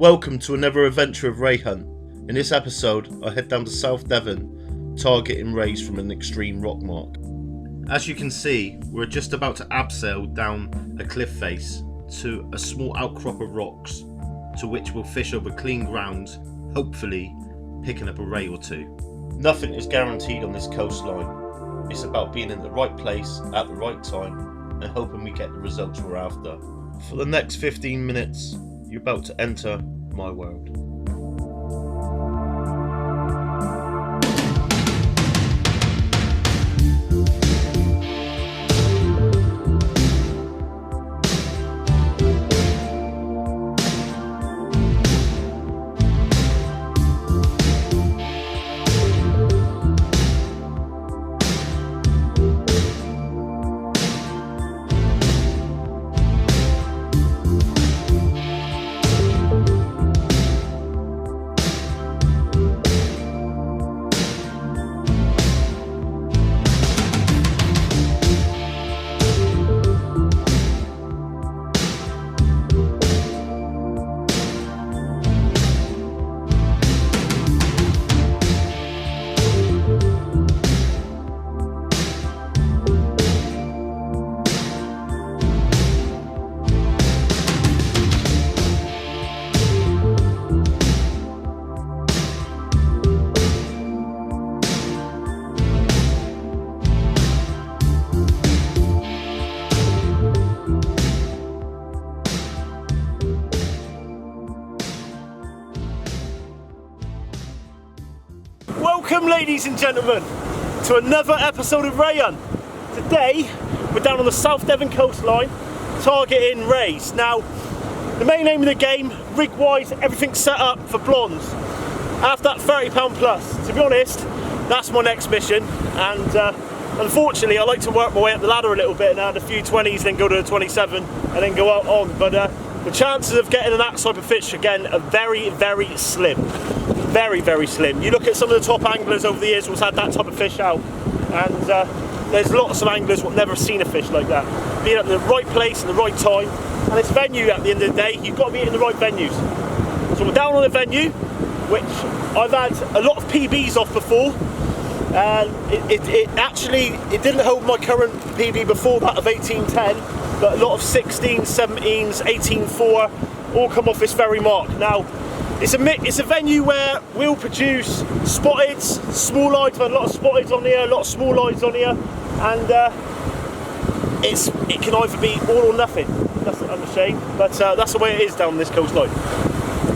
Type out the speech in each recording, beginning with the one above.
Welcome to another adventure of Ray Hunt. In this episode, I head down to South Devon, targeting rays from an extreme rock mark. As you can see, we're just about to abseil down a cliff face to a small outcrop of rocks, to which we'll fish over clean ground, hopefully picking up a ray or two. Nothing is guaranteed on this coastline. It's about being in the right place at the right time and hoping we get the results we're after. For the next 15 minutes, you're about to enter my world. Welcome, ladies and gentlemen, to another episode of Ray Hunt. Today we're down on the South Devon coastline targeting rays. Now, the main aim of the game, rig wise, everything's set up for blondes after that £30 plus. To be honest, that's my next mission, and unfortunately I like to work my way up the ladder a little bit and add a few 20s, then go to a 27 and then go out on, but the chances of getting that type of fish again are very, very slim. Very, very slim. You look at some of the top anglers over the years who's had that type of fish out, and there's lots of anglers who've never seen a fish like that. Being at the right place and the right time, and it's venue at the end of the day, you've got to be in the right venues. So we're down on a venue which I've had a lot of PBs off before, and it didn't hold my current PB before that of 1810, but a lot of 16s, 17s, 18.4 all come off this very mark. Now, it's a venue where we'll produce spotteds, small lights, a lot of spotteds on here, a lot of small lights on here, and it can either be all or nothing. That's a shame, but that's the way it is down this coastline.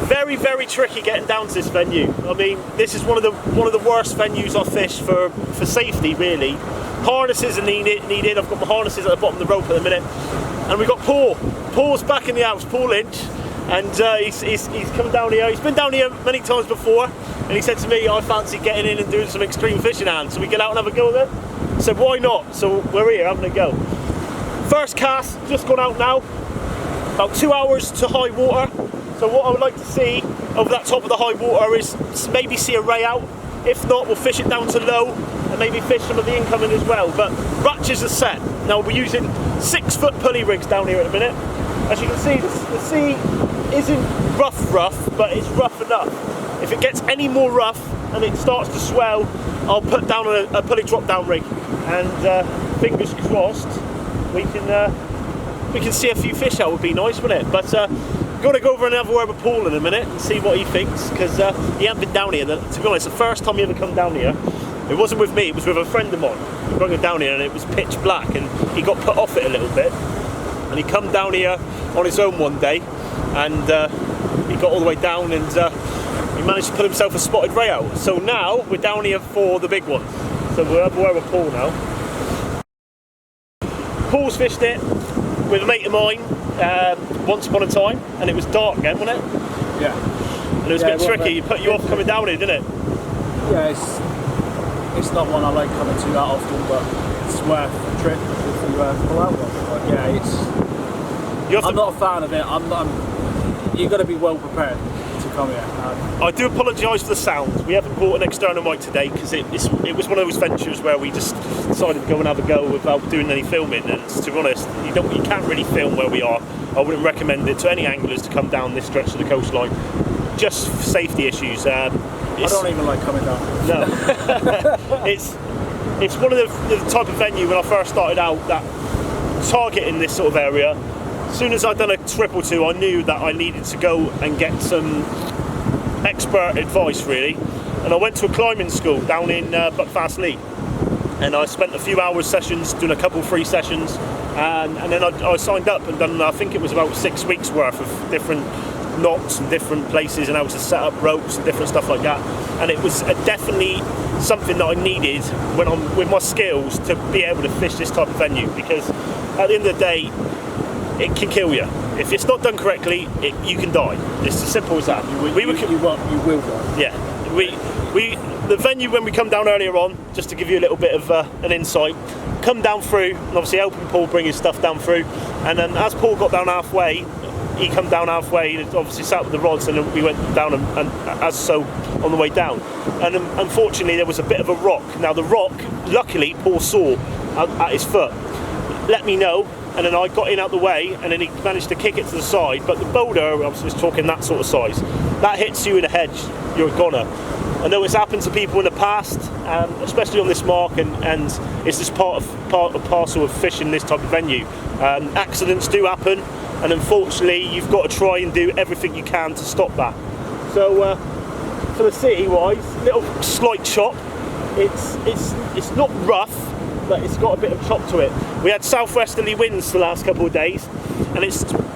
Very, very tricky getting down to this venue. I mean, this is one of the worst venues I fish for safety, really. Harnesses are needed. I've got my harnesses at the bottom of the rope at the minute, and we've got Paul. Paul's back in the house, Paul Lynch. And he's come down here. He's been down here many times before, and he said to me, I fancy getting in and doing some extreme fishing, and so we get out and have a go with it. I said, why not? So we're here having a go. First cast, just gone out now, about 2 hours to high water. So what I would like to see over that top of the high water is maybe see a ray out. If not, we'll fish it down to low and maybe fish some of the incoming as well. But ratchets are set. Now we're using 6-foot pulley rigs down here at the minute. As you can see, the sea isn't rough, but it's rough enough. If it gets any more rough and it starts to swell, I'll put down a pulley drop down rig, and fingers crossed we can see a few fish out. Would be nice, wouldn't it? But got to go over and have a word with Paul in a minute and see what he thinks, because he hasn't been down here. To be honest, the first time he ever come down here, it wasn't with me, it was with a friend of mine. He brought him down here and it was pitch black, and he got put off it a little bit. And he come down here on his own one day, and he got all the way down, and he managed to put himself a spotted ray out. So now we're down here for the big one. So we'll have a word with Paul now. Paul's fished it with a mate of mine once upon a time, and it was dark again, wasn't it? Yeah. And it was a bit tricky. It put you off coming down here, didn't it? Yeah, it's not one I like coming to that often, but it's worth the trip if you pull out one. But yeah, I'm not a fan of it. You've got to be well prepared to come here. I do apologise for the sound. We haven't bought an external mic today because it was one of those ventures where we just decided to go and have a go without doing any filming. And to be honest, you can't really film where we are I wouldn't recommend it to any anglers to come down this stretch of the coastline, just for safety issues. I don't even like coming down. No. It's one of the type of venue when I first started out that targeting this sort of area. As soon as I'd done a trip or two, I knew that I needed to go and get some expert advice, really. And I went to a climbing school down in Buckfastleigh, and I spent a few hours sessions doing a couple free sessions, and then I signed up and done, I think it was about 6 weeks worth of different knots and different places and how to set up ropes and different stuff like that. And it was definitely something that I needed when I'm with my skills to be able to fish this type of venue, because at the end of the day it can kill you. If it's not done correctly, you can die. It's as simple as that. You will die. Yeah. The venue, when we come down earlier on, just to give you a little bit of an insight, come down through and obviously helping Paul bring his stuff down through, and then as Paul got down halfway, he come down halfway, obviously sat with the rods, and we went down and as so on the way down. And unfortunately there was a bit of a rock. Now the rock, luckily Paul saw at his foot, let me know, and then I got in out the way, and then he managed to kick it to the side. But the boulder, I was talking that sort of size, that hits you in the hedge, you're a goner. I know it's happened to people in the past, especially on this mark, and it's just part and parcel of fishing this type of venue. Accidents do happen, and unfortunately you've got to try and do everything you can to stop that. So for the city wise, little slight chop. It's not rough, but it's got a bit of chop to it. We had southwesterly winds the last couple of days, and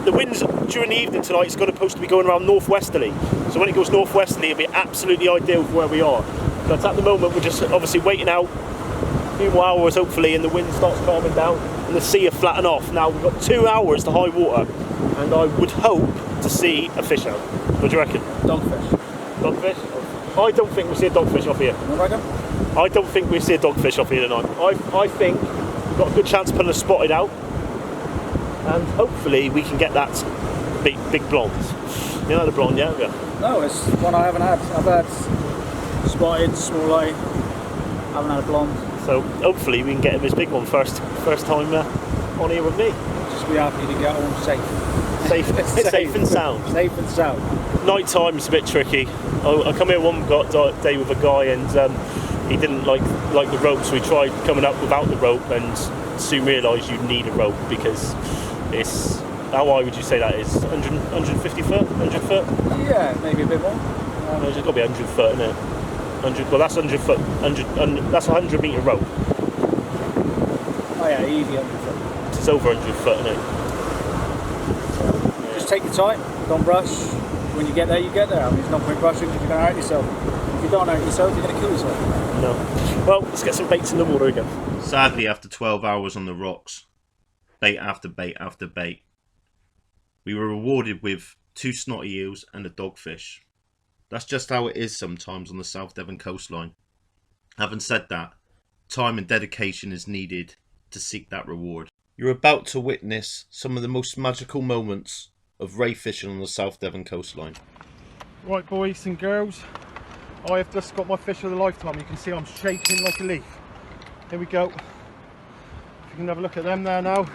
the winds during the evening tonight is supposed to be going around northwesterly. So when it goes northwesterly, it'll be absolutely ideal for where we are. But at the moment, we're just obviously waiting out a few more hours, hopefully, and the wind starts calming down and the sea will flatten off. Now we've got 2 hours to high water, and I would hope to see a fish out. What do you reckon? Dogfish. Dogfish? I don't think we'll see a dogfish off here. You reckon? I don't think we'll see a dogfish off here tonight. I think we've got a good chance of putting a spotted out, and hopefully we can get that big blonde. You know the blonde, yeah? No, it's one I haven't had. I've had spotted, small eye, haven't had a blonde. So hopefully we can get him this big one first time on here with me. Just be happy to get home safe. Safe and sound. Safe and sound. Night time's a bit tricky. I come here one day with a guy, and he didn't like the rope, so we tried coming up without the rope, and soon realised you need a rope, because it's, how high would you say that is? 150 foot? 100 foot? Yeah, maybe a bit more. It's got to be 100 foot, isn't it? 100. Well, that's 100 foot. That's a 100 metre rope. Oh yeah, easy 100 foot. It's over 100 foot, isn't it? Yeah. Just take your time. Don't rush. When you get there, you get there. I mean, there's no point rushing because you're going to hurt yourself. If you don't hurt yourself, you're going to kill yourself. No. Well, let's get some baits in the water again. Sadly, after 12 hours on the rocks, bait after bait after bait, we were rewarded with 2 snotty eels and a dogfish. That's just how it is sometimes on the South Devon coastline. Having said that, time and dedication is needed to seek that reward. You're about to witness some of the most magical moments of ray fishing on the South Devon coastline. Right, boys and girls, I have just got my fish of the lifetime. You can see I'm shaking like a leaf. Here we go. If you can have a look at them there now.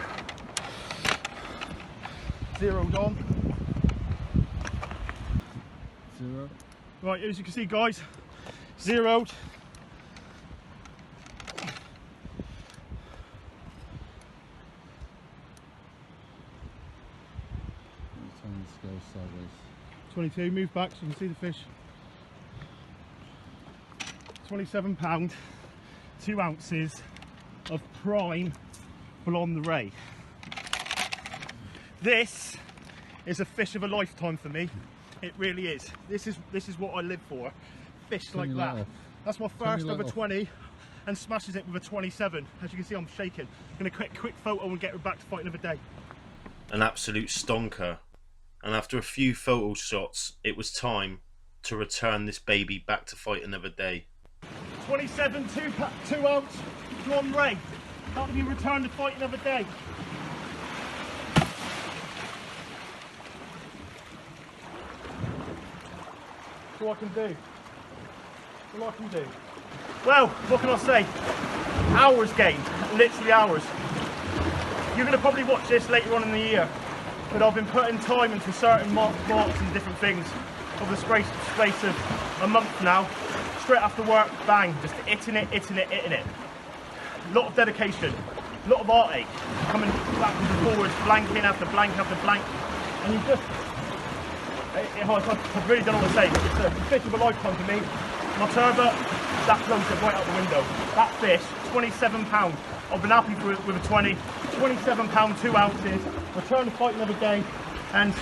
Zeroed on. Zero. Right, as you can see, guys, zeroed. Go sideways. 22, move back so you can see the fish. 27 pound, 2 ounces of prime blonde ray. This is a fish of a lifetime for me. It really is. This is what I live for. Fish like that. That's my first over 20, and smashes it with a 27. As you can see, I'm shaking. Gonna quick photo and get her back to fight another day. An absolute stonker. And after a few photo shots, it was time to return this baby back to fight another day. 27, 2 ounce blonde ray. That'll be returned to fight another day. That's all I can do. That's all I can do. Well, what can I say? Hours gained, literally hours. You're going to probably watch this later on in the year. but I've been putting time into certain marks and different things over the space of a month now. Straight after work, bang, just hitting it. A lot of dedication, a lot of heartache, coming backwards and forwards, blanking after blank after blank, and you just, I've really don't know what to say. It's a fish of a lifetime for me. My turbot, that floats it right out the window. That fish, £27. I've been happy with a 20, £27, 2 ounces. Return to fight another day, and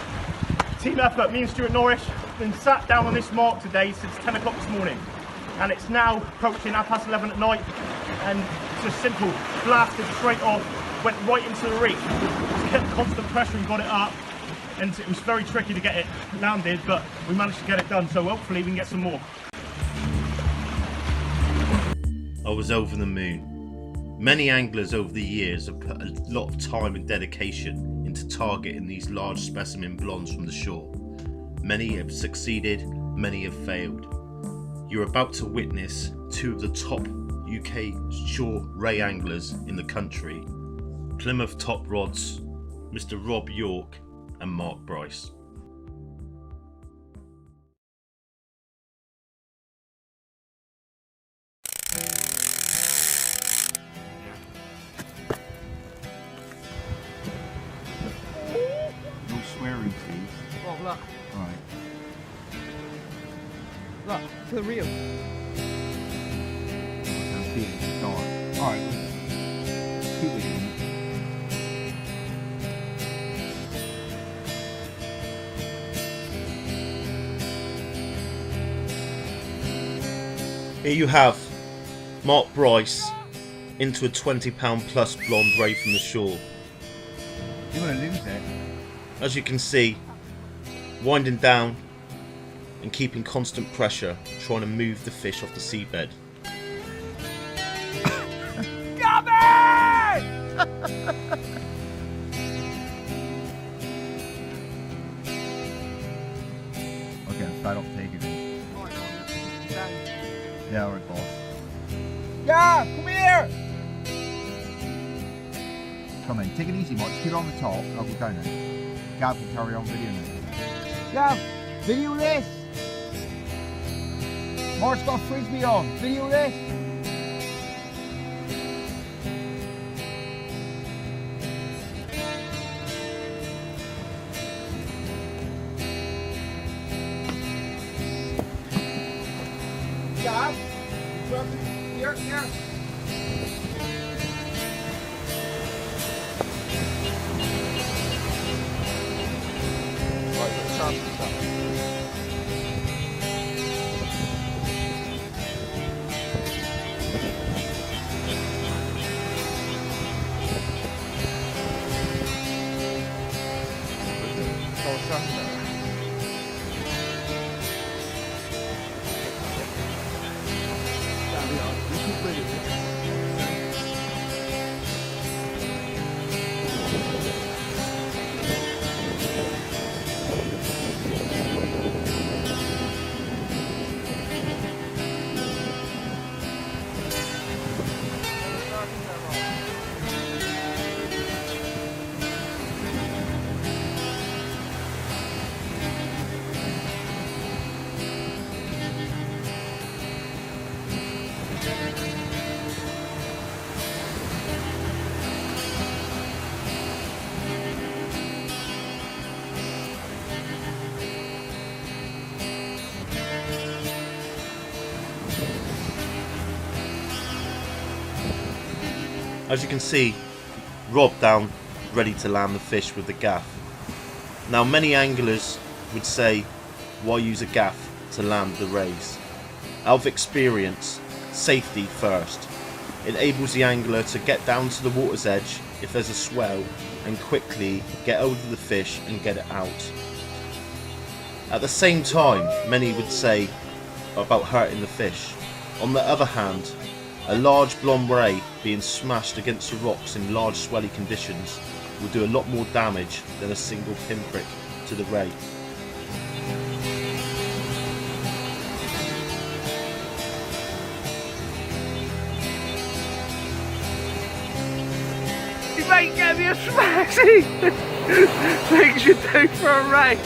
team effort. Me and Stuart Norris been sat down on this mark today since 10 o'clock this morning, and it's now approaching 11:30 at night, and it's just simple, blasted straight off, went right into the reef, just kept constant pressure and got it up, and it was very tricky to get it landed, but we managed to get it done, so hopefully we can get some more. I was over the moon. Many anglers over the years have put a lot of time and dedication into targeting these large specimen blondes from the shore. Many have succeeded, many have failed. You're about to witness two of the top UK shore ray anglers in the country, Plymouth Top Rods, Mr. Rob Yorke and Mark Bryce. No swearing, please. Oh, look. Right. Look, to the reel. That's being dark. Alright, let's keep it in. Here you have Mark Bryce into a £20 plus blonde ray from the shore. You're going to lose it. As you can see, winding down and keeping constant pressure, trying to move the fish off the seabed. Okay, start off taking it. Yeah, alright, boss. Yeah, come here! Come in, take it easy, Mark. Just keep it on the top. I'll go down now. Gav can carry on video now. Yeah, video this! Mark's got frisbee on. Video this! Gav, here. As you can see, Rob down, ready to land the fish with the gaff. Now many anglers would say, why use a gaff to land the rays? Out of experience, safety first. It enables the angler to get down to the water's edge if there's a swell and quickly get over the fish and get it out. At the same time, many would say about hurting the fish. On the other hand, a large blonde ray being smashed against the rocks in large swelly conditions will do a lot more damage than a single pinprick to the ray. You might get me a smash! Things you do for a ray.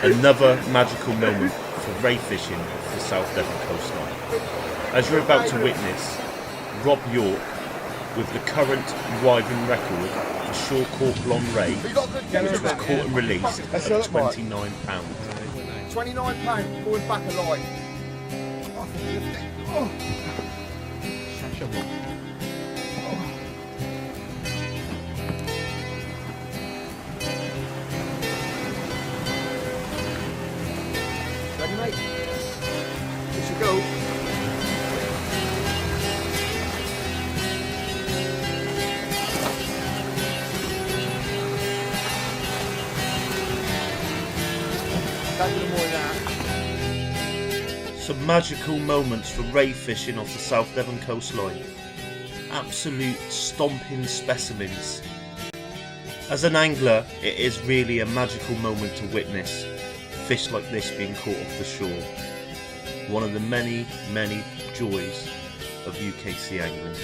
Another magical moment for ray fishing off the South Devon coastline. As you're about to witness, Rob Yorke, with the current driving record for shore caught blonde ray, which was caught and released at £29. £29 going back alive. Oh. Ready, mate? We should go. Some magical moments for ray fishing off the South Devon coastline. Absolute stomping specimens. As an angler, it is really a magical moment to witness fish like this being caught off the shore. One of the many, many joys of UKC angling.